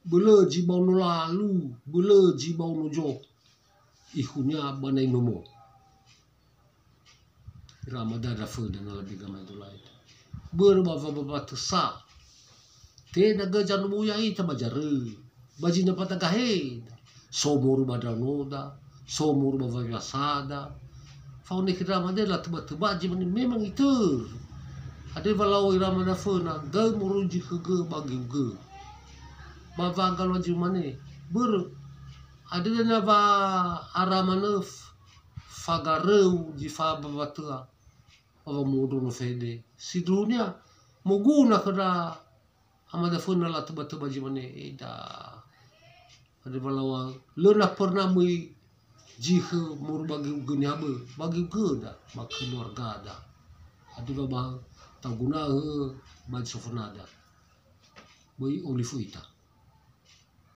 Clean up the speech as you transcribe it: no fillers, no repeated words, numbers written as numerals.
bele jibau no lalu, bele jibau no jo, ihunya banai nomo. Ramadan rafa dan lebih gamai tulai. Berbapa tesa, te naga janu muya ita bajare, bajina patagahe, somor badanoda, somor bavasada. Faune kira Ramadan lah teba jiman memang itu. Ada walau Ramadan fana, gal muruji ke bagi ge. Bawagal wajib mana? Ada dana ba aramanef fagareu di fa babatua. Bawa mudu no fede. Si dunia moguna kena amada fana lah teba jiman ida. Ada walau lena pernah mui jika mur bagi geni abe bagi geda bagi keluarga ada. Ada baba tak guna bagi sofonada. Boi olifu ita.